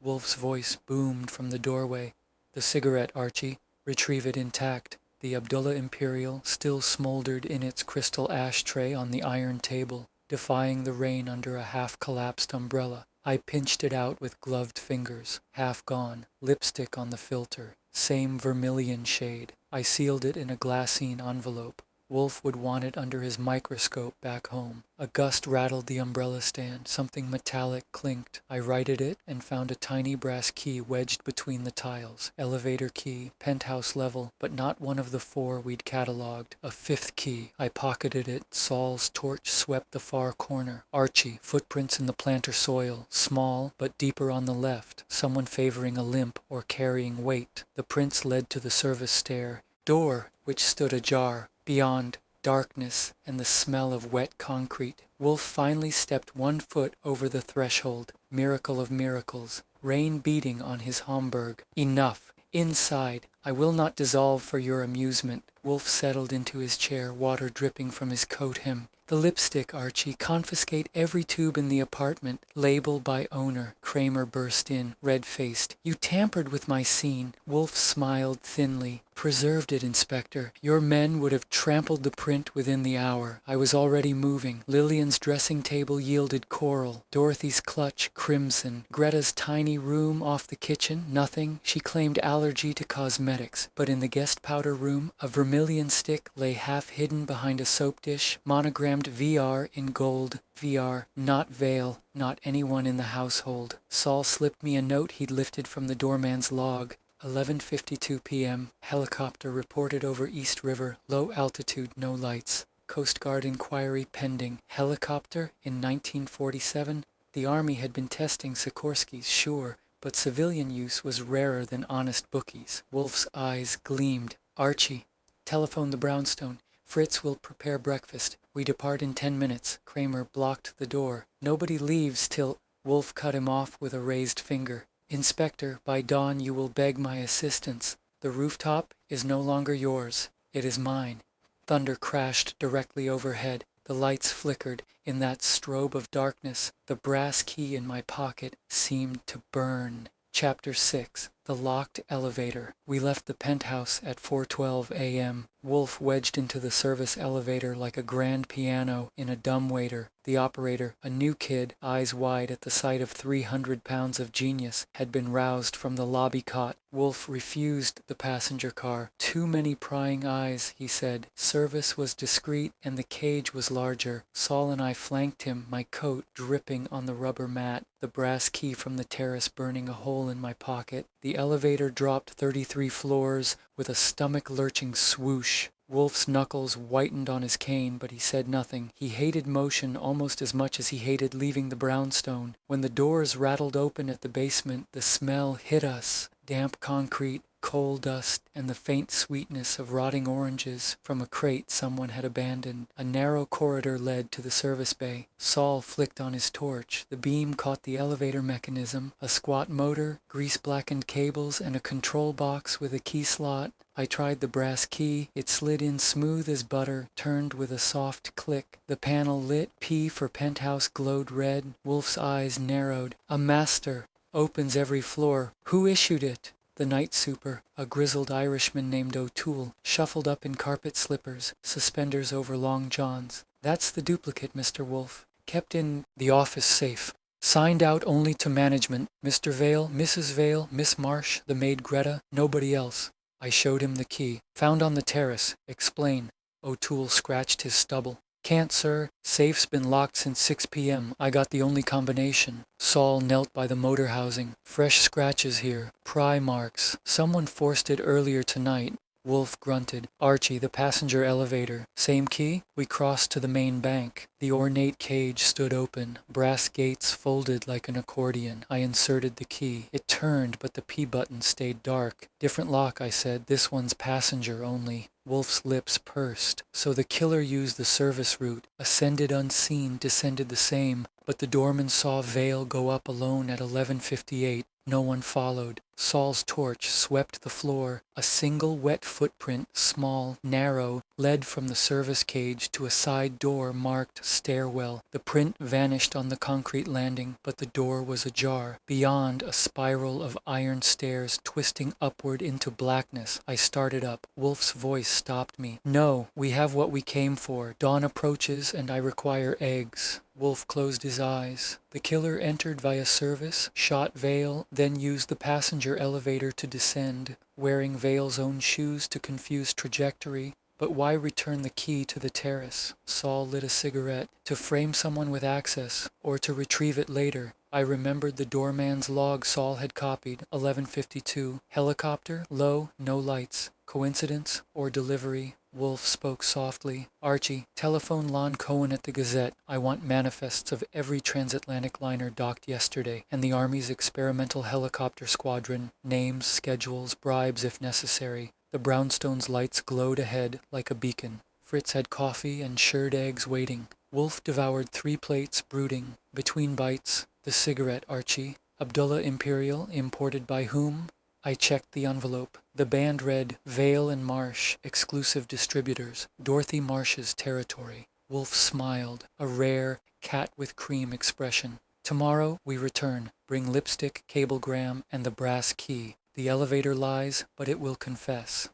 Wolfe's voice boomed from the doorway. "The cigarette, Archie. Retrieve it intact." The Abdullah Imperial still smoldered in its crystal ashtray on the iron table, defying the rain under a half-collapsed umbrella. I pinched it out with gloved fingers. Half gone. Lipstick on the filter. Same vermilion shade. I sealed it in a glassine envelope. Wolfe would want it under his microscope back home. A gust rattled the umbrella stand. Something metallic clinked. I righted it and found a tiny brass key wedged between the tiles. Elevator key, penthouse level, but not one of the 4 we'd catalogued. A 5th key. I pocketed it. Saul's torch swept the far corner. Archie, footprints in the planter soil. Small, but deeper on the left. Someone favoring a limp or carrying weight. The prints led to the service stair. Door, which stood ajar. Beyond, darkness and the smell of wet concrete. Wolfe finally stepped 1 foot over the threshold. Miracle of miracles. Rain beating on his Homburg. Enough. Inside. I will not dissolve for your amusement. Wolfe settled into his chair, water dripping from his coat hem. "The lipstick, Archie. Confiscate every tube in the apartment. Label by owner." Kramer burst in, red-faced. "You tampered with my scene." Wolfe smiled thinly. "Preserved it, Inspector. Your men would have trampled the print within the hour. I was already moving. Lillian's dressing table yielded coral. Dorothy's clutch, crimson. Greta's tiny room off the kitchen, nothing. She claimed allergy to cosmetics. But in the guest powder room, a vermilion stick lay half hidden behind a soap dish, monogrammed VR in gold. VR, not Vale, not anyone in the household. Saul slipped me a note he'd lifted from the doorman's log. 11:52 p.m. Helicopter reported over East River. Low altitude, no lights. Coast Guard inquiry pending. Helicopter in 1947? The Army had been testing Sikorsky's, sure, but civilian use was rarer than honest bookies. Wolfe's eyes gleamed. "Archie, telephone the brownstone. Fritz will prepare breakfast. We depart in 10 minutes. Kramer blocked the door. Nobody leaves till... Wolfe cut him off with a raised finger. Inspector, by dawn you will beg my assistance. The rooftop is no longer yours. It is mine. Thunder crashed directly overhead. The lights flickered. In that strobe of darkness, the brass key in my pocket seemed to burn. Chapter 6. The Locked Elevator. We left the penthouse at 4:12 a.m. Wolfe wedged into the service elevator like a grand piano in a dumbwaiter. The operator, a new kid, eyes wide at the sight of 300 pounds of genius, had been roused from the lobby cot. Wolfe refused the passenger car. Too many prying eyes, he said. Service was discreet and the cage was larger. Saul and I flanked him, my coat dripping on the rubber mat, the brass key from the terrace burning a hole in my pocket. The elevator dropped 33 floors with a stomach-lurching swoosh. Wolfe's knuckles whitened on his cane, but he said nothing. He hated motion almost as much as he hated leaving the brownstone. When the doors rattled open at the basement, the smell hit us. Damp concrete, coal dust, and the faint sweetness of rotting oranges from a crate someone had abandoned. A narrow corridor led to the service bay. Saul flicked on his torch. The beam caught the elevator mechanism, a squat motor, grease-blackened cables, and a control box with a key slot. I tried the brass key. It slid in smooth as butter, turned with a soft click. The panel lit. P for penthouse glowed red. Wolfe's eyes narrowed. A master. Opens every floor. Who issued it? The night super, a grizzled Irishman named O'Toole, shuffled up in carpet slippers, suspenders over long johns. That's the duplicate, Mr. Wolfe. Kept in the office safe. Signed out only to management. Mr. Vale, Mrs. Vale, Miss Marsh, the maid Greta, nobody else. I showed him the key. Found on the terrace. Explain. O'Toole scratched his stubble. Can't, sir. Safe's been locked since 6 p.m. I got the only combination. Saul knelt by the motor housing. Fresh scratches here. Pry marks. Someone forced it earlier tonight. Wolfe grunted. Archie, the passenger elevator. Same key? We crossed to the main bank. The ornate cage stood open. Brass gates folded like an accordion. I inserted the key. It turned, but the P button stayed dark. Different lock, I said. This one's passenger only. Wolfe's lips pursed. So the killer used the service route. Ascended unseen, descended the same. But the doorman saw Vale go up alone at 11:58. No one followed. Saul's torch swept the floor. A single wet footprint, small, narrow, led from the service cage to a side door marked stairwell. The print vanished on the concrete landing, but the door was ajar. Beyond, a spiral of iron stairs twisting upward into blackness. I started up. Wolfe's voice stopped me. No, we have what we came for. Dawn approaches and I require eggs. Wolfe closed his eyes. The killer entered via service, shot Vale, then used the passenger elevator to descend, wearing Vale's own shoes to confuse trajectory. But why return the key to the terrace? Saul lit a cigarette. To frame someone with access, or to retrieve it later. I remembered the doorman's log Saul had copied, 11:52. Helicopter, low, no lights. Coincidence or delivery? Wolfe spoke softly. Archie, telephone Lon Cohen at the Gazette. I want manifests of every transatlantic liner docked yesterday, and the Army's experimental helicopter squadron. Names, schedules, bribes if necessary. The brownstone's lights glowed ahead like a beacon. Fritz had coffee and shirred eggs waiting. Wolfe devoured 3 plates, brooding. Between bites, the cigarette, Archie. Abdullah Imperial, imported by whom? I checked the envelope. The band read, Vale and Marsh, exclusive distributors, Dorothy Marsh's territory. Wolfe smiled, a rare, cat-with-cream expression. Tomorrow we return. Bring lipstick, cablegram, and the brass key. The elevator lies, but it will confess.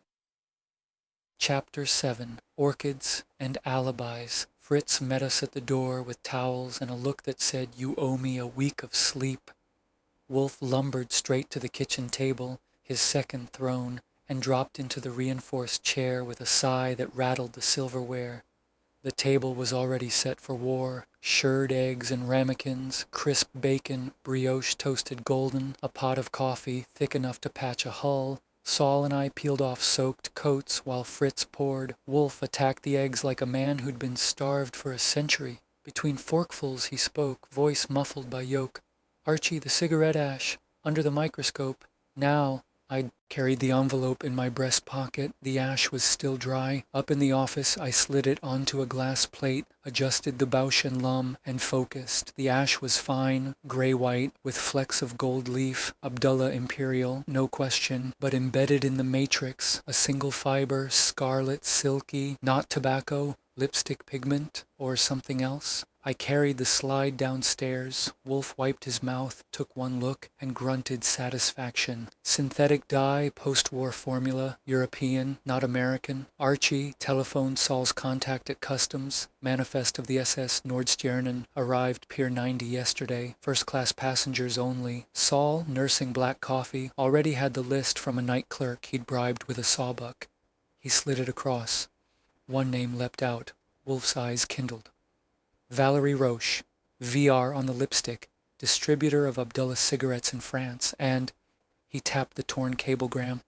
Chapter 7. Orchids and Alibis. Fritz met us at the door with towels and a look that said, You owe me a week of sleep. Wolfe lumbered straight to the kitchen table, his second throne, and dropped into the reinforced chair with a sigh that rattled the silverware. The table was already set for war. Shirred eggs and ramekins, crisp bacon, brioche toasted golden, a pot of coffee thick enough to patch a hull. Saul and I peeled off soaked coats while Fritz poured. Wolfe attacked the eggs like a man who'd been starved for a century. Between forkfuls he spoke, voice muffled by yolk. Archie, the cigarette ash, under the microscope. Now, I carried the envelope in my breast pocket. The ash was still dry. Up in the office, I slid it onto a glass plate, adjusted the Bausch and Lum, and focused. The ash was fine, gray-white, with flecks of gold leaf, Abdullah Imperial, no question, but embedded in the matrix, a single fiber, scarlet, silky, not tobacco, lipstick pigment, or something else. I carried the slide downstairs. Wolfe wiped his mouth, took one look, and grunted satisfaction. Synthetic dye, post-war formula, European, not American. Archie telephoned Saul's contact at customs. Manifest of the SS Nordstjernen arrived Pier 90 yesterday. First-class passengers only. Saul, nursing black coffee, already had the list from a night clerk he'd bribed with a sawbuck. He slid it across. One name leapt out. Wolfe's eyes kindled. Valerie Roche, VR on the lipstick, distributor of Abdullah cigarettes in France, and he tapped the torn cablegram.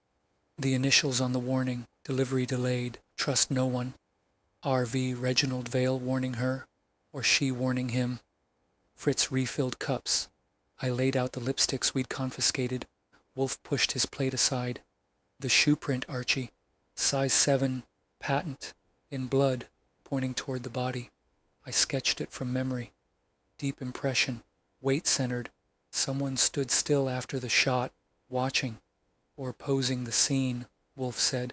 The initials on the warning, delivery delayed, trust no one. RV Reginald Vale warning her, or she warning him. Fritz refilled cups. I laid out the lipsticks we'd confiscated. Wolfe pushed his plate aside. The shoe print, Archie. Size 7, patent, in blood, pointing toward the body. I sketched it from memory. Deep impression, weight-centered. Someone stood still after the shot, watching, or posing the scene, Wolfe said.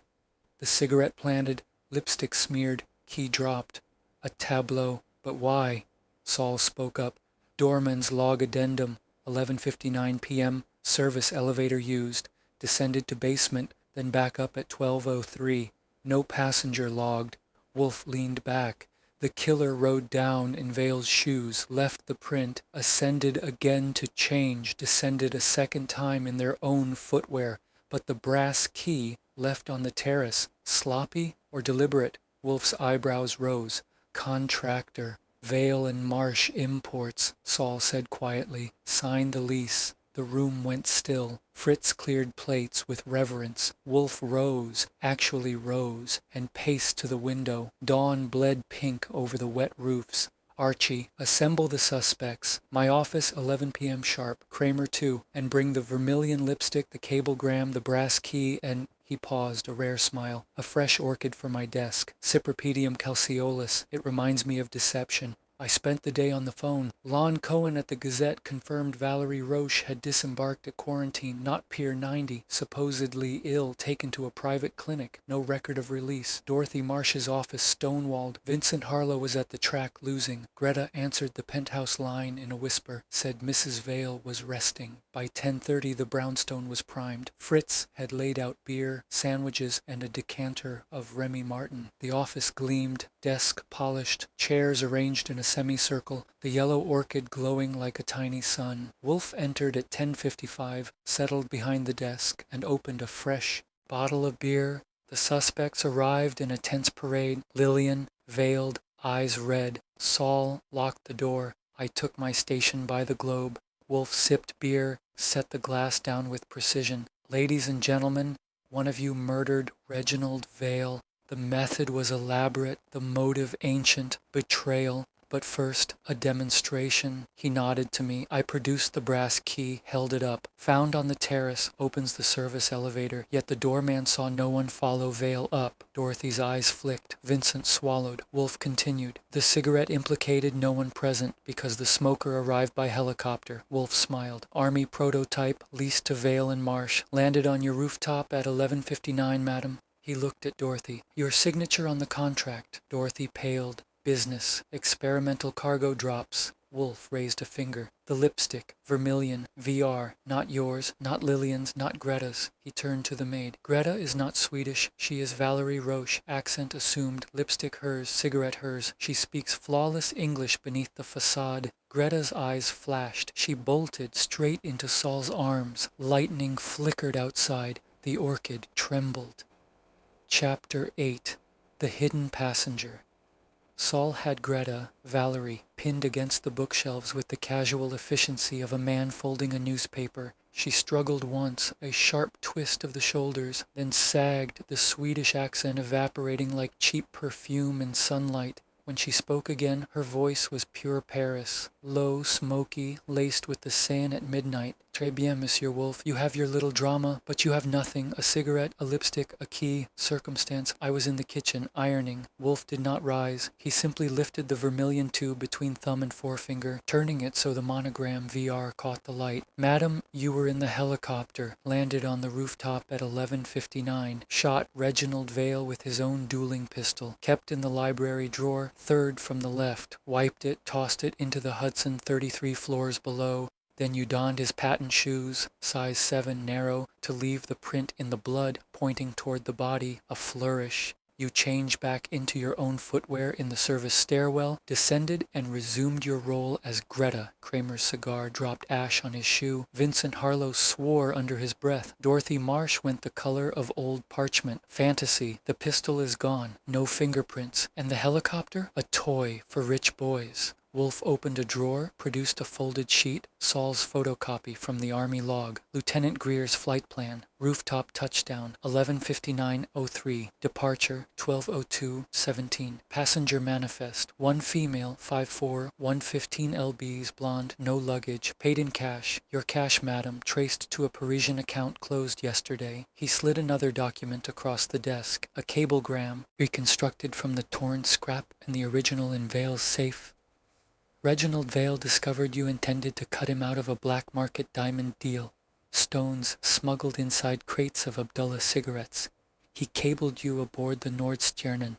The cigarette planted, lipstick smeared, key dropped. A tableau, but why? Saul spoke up. Doorman's log addendum, 11:59 p.m., service elevator used. Descended to basement, then back up at 12:03. No passenger logged. Wolfe leaned back. The killer rode down in Vale's shoes, left the print, ascended again to change, descended a second time in their own footwear. But the brass key left on the terrace, sloppy or deliberate? Wolfe's eyebrows rose. Contractor. Vale and Marsh Imports, Saul said quietly. Signed the lease. The room went still. Fritz cleared plates with reverence. Wolfe rose, actually rose, and paced to the window. Dawn bled pink over the wet roofs. Archie, assemble the suspects. My office, 11 p.m. sharp. Kramer too. And bring the vermilion lipstick, the cablegram, the brass key, and... He paused, a rare smile. A fresh orchid for my desk. Cypripedium calceolus. It reminds me of deception. I spent the day on the phone. Lon Cohen at the Gazette confirmed Valerie Roche had disembarked at quarantine, not Pier 90, supposedly ill, taken to a private clinic. No record of release. Dorothy Marsh's office stonewalled. Vincent Harlow was at the track losing. Greta answered the penthouse line in a whisper, said Mrs. Vale was resting. By 10:30 the brownstone was primed. Fritz had laid out beer, sandwiches, and a decanter of Remy Martin. The office gleamed, desk polished, chairs arranged in a semicircle, the yellow orchid glowing like a tiny sun. Wolfe entered at 10:55, settled behind the desk, and opened a fresh bottle of beer. The suspects arrived in a tense parade. Lillian, veiled, eyes red. Saul locked the door. I took my station by the globe. Wolfe sipped beer, set the glass down with precision. Ladies and gentlemen, one of you murdered Reginald Vale. The method was elaborate, the motive ancient, betrayal. But first, a demonstration. He nodded to me. I produced the brass key, held it up. Found on the terrace, opens the service elevator. Yet the doorman saw no one follow Vale up. Dorothy's eyes flicked. Vincent swallowed. Wolfe continued. The cigarette implicated no one present because the smoker arrived by helicopter. Wolfe smiled. Army prototype, leased to Vale and Marsh. Landed on your rooftop at 11:59, madam. He looked at Dorothy. Your signature on the contract. Dorothy paled. Business. Experimental cargo drops. Wolfe raised a finger. The lipstick. Vermilion. VR. Not yours. Not Lillian's. Not Greta's. He turned to the maid. Greta is not Swedish. She is Valerie Roche. Accent assumed. Lipstick hers. Cigarette hers. She speaks flawless English beneath the facade. Greta's eyes flashed. She bolted straight into Saul's arms. Lightning flickered outside. The orchid trembled. Chapter 8. The Hidden Passenger. Saul had Greta, Valerie, pinned against the bookshelves with the casual efficiency of a man folding a newspaper. She struggled once, a sharp twist of the shoulders, then sagged, the Swedish accent evaporating like cheap perfume in sunlight. When she spoke again, her voice was pure Paris. low, smoky, laced with the Seine at midnight. Très bien, Monsieur Wolfe. You have your little drama, but you have nothing. A cigarette, a lipstick, a key, circumstance. I was in the kitchen, ironing. Wolfe did not rise. He simply lifted the vermilion tube between thumb and forefinger, turning it so the monogram VR caught the light. Madam, you were in the helicopter, landed on the rooftop at 11:59, shot Reginald Vale with his own dueling pistol, kept in the library drawer, third from the left, wiped it, tossed it into the Hudson 33 floors below. Then you donned his patent shoes, size 7 narrow, to leave the print in the blood pointing toward the body, a flourish. You changed back into your own footwear in the service stairwell, descended and resumed your role as Greta. Kramer's cigar dropped ash on his shoe. Vincent Harlow swore under his breath. Dorothy Marsh went the color of old parchment. Fantasy. The pistol is gone. No fingerprints. And the helicopter? A toy for rich boys. Wolfe opened a drawer, produced a folded sheet, Saul's photocopy from the Army log, Lieutenant Greer's flight plan, rooftop touchdown, 11:59:03, departure, 12:02:17, passenger manifest, one female, 5'4", 115 lbs, blonde, no luggage, paid in cash, your cash, madam, traced to a Parisian account closed yesterday. He slid another document across the desk, a cablegram, reconstructed from the torn scrap and the original in Vale's safe. Reginald Vale discovered you intended to cut him out of a black market diamond deal. Stones smuggled inside crates of Abdullah cigarettes. He cabled you aboard the Nordstjernen.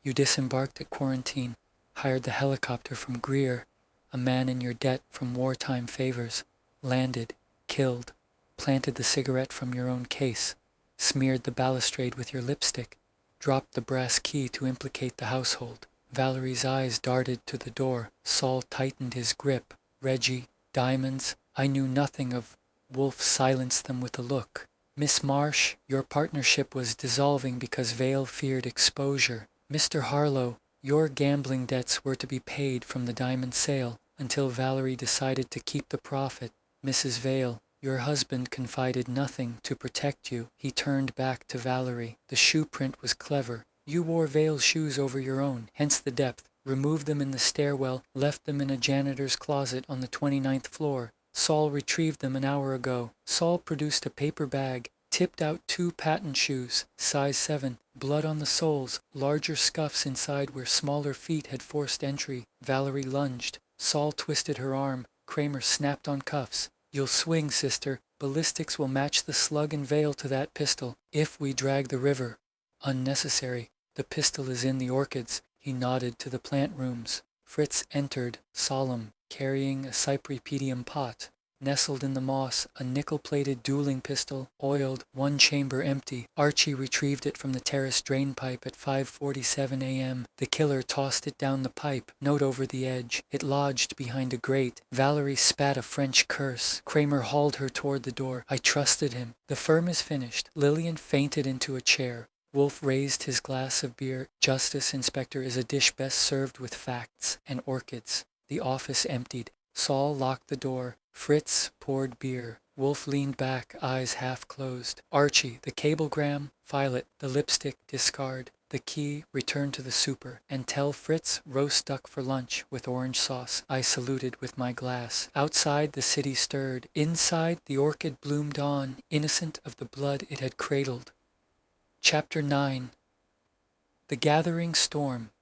You disembarked at Quarantine, hired the helicopter from Greer, a man in your debt from wartime favors, landed, killed, planted the cigarette from your own case, smeared the balustrade with your lipstick, dropped the brass key to implicate the household. Valerie's eyes darted to the door. Saul tightened his grip. Reggie, diamonds, I knew nothing of. Wolfe silenced them with a look. Miss Marsh, your partnership was dissolving because Vale feared exposure. Mr. Harlow, your gambling debts were to be paid from the diamond sale until Valerie decided to keep the profit. Mrs. Vale, your husband confided nothing to protect you. He turned back to Valerie. The shoe print was clever. You wore Vale's shoes over your own, hence the depth. Removed them in the stairwell, left them in a janitor's closet on the 29th floor. Saul retrieved them an hour ago. Saul produced a paper bag, tipped out 2 patent shoes, size 7, blood on the soles, larger scuffs inside where smaller feet had forced entry. Valerie lunged. Saul twisted her arm. Kramer snapped on cuffs. You'll swing, sister. Ballistics will match the slug and Vale to that pistol, if we drag the river. Unnecessary. The pistol is in the orchids. He nodded to the plant rooms. Fritz entered, solemn, carrying a cypripedium pot. Nestled in the moss, a nickel-plated dueling pistol, oiled, one chamber empty. Archie retrieved it from the terrace drain pipe at 5:47 a.m. The killer tossed it down the pipe, note over the edge. It lodged behind a grate. Valerie spat a French curse. Kramer hauled her toward the door. I trusted him. The firm is finished. Lillian fainted into a chair. Wolfe raised his glass of beer. Justice, Inspector, is a dish best served with facts and orchids. The office emptied. Saul locked the door. Fritz poured beer. Wolfe leaned back, eyes half closed. Archie, the cablegram, file it. The lipstick, discard. The key, return to the super. And tell Fritz roast duck for lunch with orange sauce. I saluted with my glass. Outside, the city stirred. Inside, the orchid bloomed on, innocent of the blood it had cradled. Chapter 9. The gathering storm.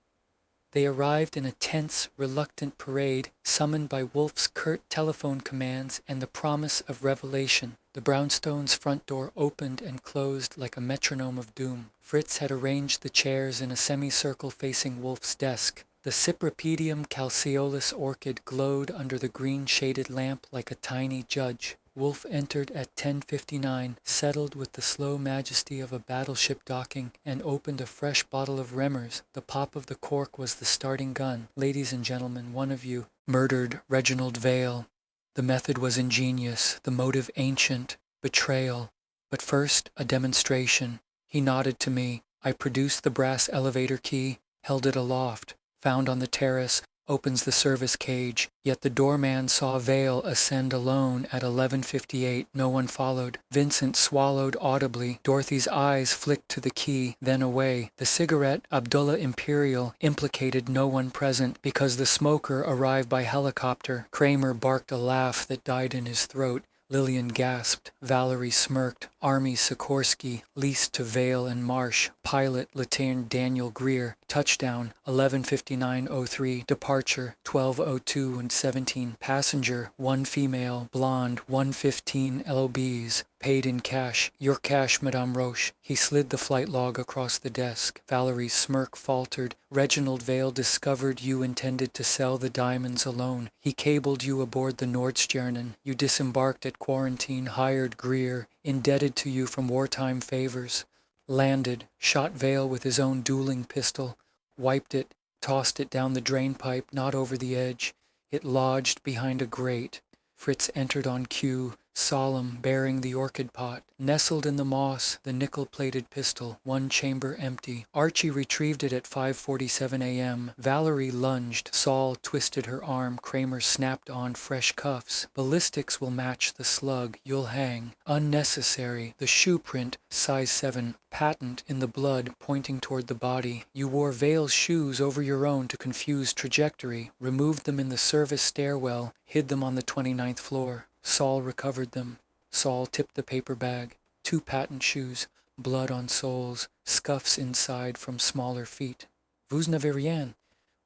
They arrived in a tense, reluctant parade, summoned by Wolfe's curt telephone commands and the promise of revelation. The brownstone's front door opened and closed like a metronome of doom. Fritz had arranged the chairs in a semicircle facing Wolfe's desk. The Cypripedium calceolus orchid glowed under the green-shaded lamp like a tiny judge. Wolfe entered at 10:59, settled with the slow majesty of a battleship docking, and opened a fresh bottle of Remmers. The pop of the cork was the starting gun. Ladies and gentlemen, one of you murdered Reginald Vale. The method was ingenious, the motive ancient, betrayal. But first, a demonstration. He nodded to me. I produced the brass elevator key, held it aloft. Found on the terrace, opens the service cage, yet the doorman saw Vale ascend alone at 11:58. No one followed. Vincent swallowed audibly. Dorothy's eyes flicked to the key, then away. The cigarette, Abdullah Imperial, implicated no one present because the smoker arrived by helicopter. Kramer barked a laugh that died in his throat. Lillian gasped. Valerie smirked. Army Sikorsky, leased to Vale and Marsh. Pilot, Lieutenant Daniel Greer. Touchdown, 11:59:03. Departure, 12:02 and 17. Passenger, 1 female, blonde, 115 lbs. Paid in cash. Your cash, Madame Roche. He slid the flight log across the desk. Valerie's smirk faltered. Reginald Vale discovered you intended to sell the diamonds alone. He cabled you aboard the Nordstjernen. You disembarked at quarantine, hired Greer, indebted to you from wartime favors. Landed, shot Vale with his own dueling pistol, wiped it, tossed it down the drain pipe, not over the edge. It lodged behind a grate. Fritz entered on cue, solemn, bearing the orchid pot. Nestled in the moss, the nickel-plated pistol, one chamber empty. Archie retrieved it at 5:47 a.m. Valerie lunged. Saul twisted her arm. Kramer snapped on fresh cuffs. Ballistics will match the slug. You'll hang. Unnecessary. The shoe print, size 7. Patent in the blood, pointing toward the body. You wore Vale's shoes over your own to confuse trajectory. Removed them in the service stairwell. Hid them on the 29th floor. Saul recovered them. Saul tipped the paper bag. 2 patent shoes, blood on soles, scuffs inside from smaller feet. Vous n'avez rien.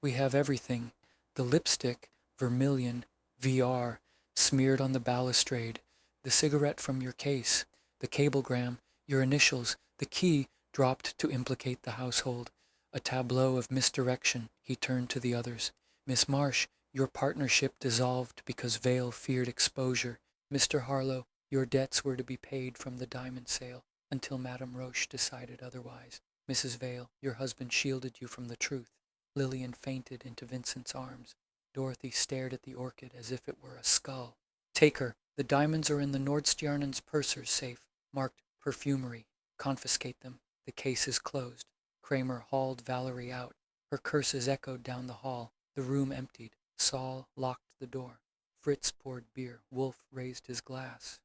We have everything. The lipstick, vermilion, VR, smeared on the balustrade. The cigarette from your case. The cablegram, your initials. The key dropped to implicate the household. A tableau of misdirection. He turned to the others. Miss Marsh, your partnership dissolved because Vale feared exposure. Mr. Harlow, your debts were to be paid from the diamond sale until Madame Roche decided otherwise. Mrs. Vale, your husband shielded you from the truth. Lillian fainted into Vincent's arms. Dorothy stared at the orchid as if it were a skull. Take her. The diamonds are in the Nordstjernen's purser's safe, marked perfumery. Confiscate them. The case is closed. Kramer hauled Valerie out. Her curses echoed down the hall. The room emptied. Saul locked the door. Fritz poured beer. Wolfe raised his glass.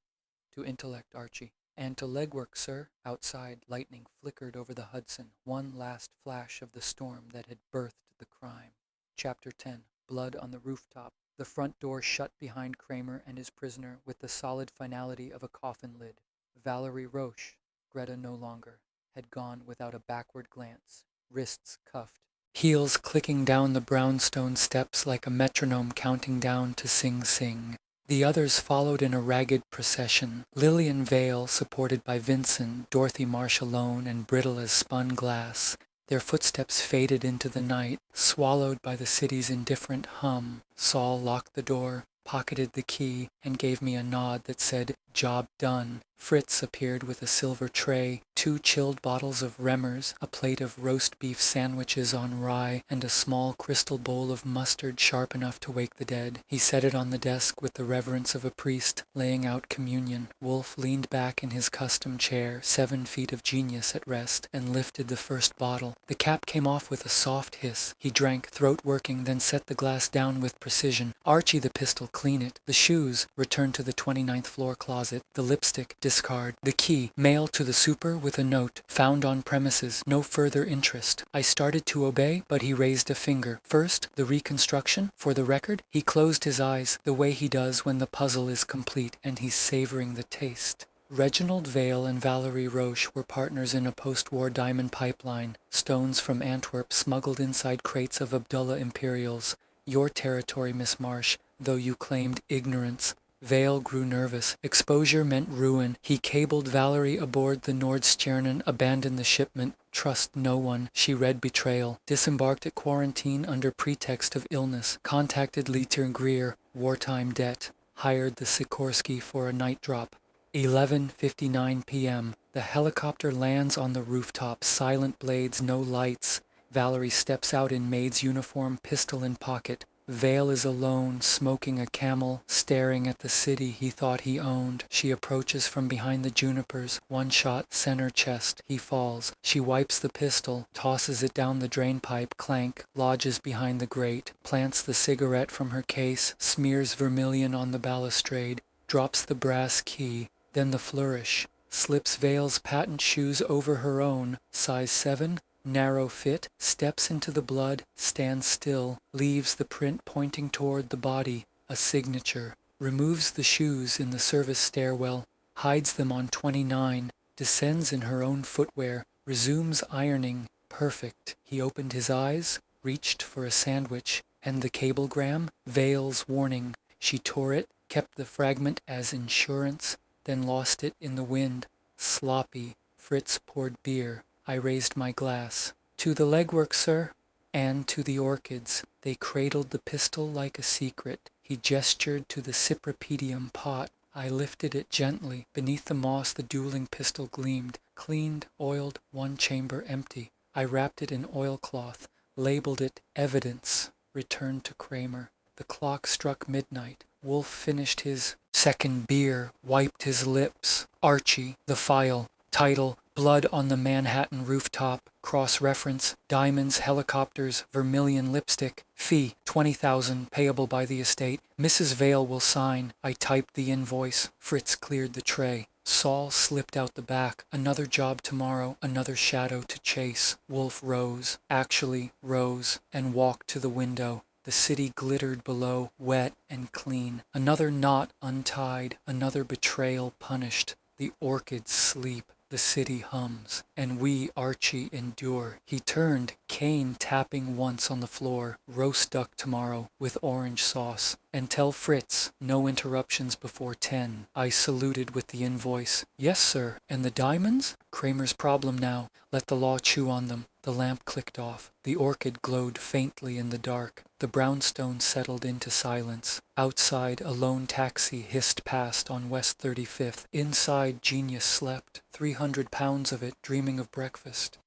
To intellect, Archie. And to legwork, sir. Outside, lightning flickered over the Hudson. One last flash of the storm that had birthed the crime. Chapter 10. Blood on the Rooftop. The front door shut behind Kramer and his prisoner with the solid finality of a coffin lid. Valerie Roche, Greta no longer, had gone without a backward glance. Wrists cuffed. Heels clicking down the brownstone steps like a metronome counting down to Sing Sing. The others followed in a ragged procession. Lillian Vale, supported by Vincent, Dorothy Marsh alone, and brittle as spun glass. Their footsteps faded into the night, swallowed by the city's indifferent hum. Saul locked the door, pocketed the key, and gave me a nod that said, "Job done." Fritz appeared with a silver tray, 2 chilled bottles of Remmers, a plate of roast beef sandwiches on rye, and a small crystal bowl of mustard sharp enough to wake the dead. He set it on the desk with the reverence of a priest, laying out communion. Wolfe leaned back in his custom chair, 7 feet of genius at rest, and lifted the first bottle. The cap came off with a soft hiss. He drank, throat working, then set the glass down with precision. Archie the pistol, clean it. The shoes, return to the 29th floor closet. The lipstick, discard. The key, mail to the super with a note. Found on premises. No further interest. I started to obey, but he raised a finger. First, the reconstruction. For the record, he closed his eyes, the way he does when the puzzle is complete, and he's savoring the taste. Reginald Vale and Valerie Roche were partners in a post-war diamond pipeline. Stones from Antwerp smuggled inside crates of Abdullah Imperials. Your territory, Miss Marsh, though you claimed ignorance. Vale grew nervous. Exposure meant ruin. He cabled Valerie aboard the Nordstjernen, abandoned the shipment, trust no one. She read betrayal. Disembarked at quarantine under pretext of illness. Contacted Lieutenant Greer, wartime debt. Hired the Sikorsky for a night drop. 11:59 p.m. The helicopter lands on the rooftop. Silent blades, no lights. Valerie steps out in maid's uniform, pistol in pocket. Vale is alone, smoking a camel, staring at the city he thought he owned. She approaches from behind the junipers, one shot, center chest. He falls. She wipes the pistol, tosses it down the drainpipe, clank, lodges behind the grate, plants the cigarette from her case, smears vermilion on the balustrade, drops the brass key, then the flourish, slips Vale's patent shoes over her own, size 7, narrow fit, steps into the blood, stands still, leaves the print pointing toward the body, a signature, removes the shoes in the service stairwell, hides them on 29, descends in her own footwear, resumes ironing, perfect. He opened his eyes, reached for a sandwich, and the cablegram, Vale's warning. She tore it, kept the fragment as insurance, then lost it in the wind. Sloppy. Fritz poured beer. I raised my glass. To the legwork, sir, and to the orchids. They cradled the pistol like a secret. He gestured to the cypripedium pot. I lifted it gently. Beneath the moss the dueling pistol gleamed. Cleaned, oiled, one chamber empty. I wrapped it in oilcloth, labeled it evidence, returned to Kramer. The clock struck midnight. Wolfe finished his second beer, wiped his lips. Archie, the file, title, Blood on the Manhattan Rooftop, cross-reference, diamonds, helicopters, vermilion lipstick, fee, $20,000, payable by the estate. Mrs. Vale will sign. I typed the invoice. Fritz cleared the tray. Saul slipped out the back. Another job tomorrow, another shadow to chase. Wolfe rose, actually rose, and walked to the window. The city glittered below, wet and clean. Another knot untied, another betrayal punished. The orchids sleep. The city hums, and we, Archie, endure. He turned, cane tapping once on the floor. Roast duck tomorrow, with orange sauce. And tell Fritz, no interruptions before 10. I saluted with the invoice. Yes, sir. And the diamonds? Kramer's problem now. Let the law chew on them. The lamp clicked off. The orchid glowed faintly in the dark. The brownstone settled into silence. Outside, a lone taxi hissed past on West 35th. Inside, genius slept. 300 pounds of it, dreaming of breakfast.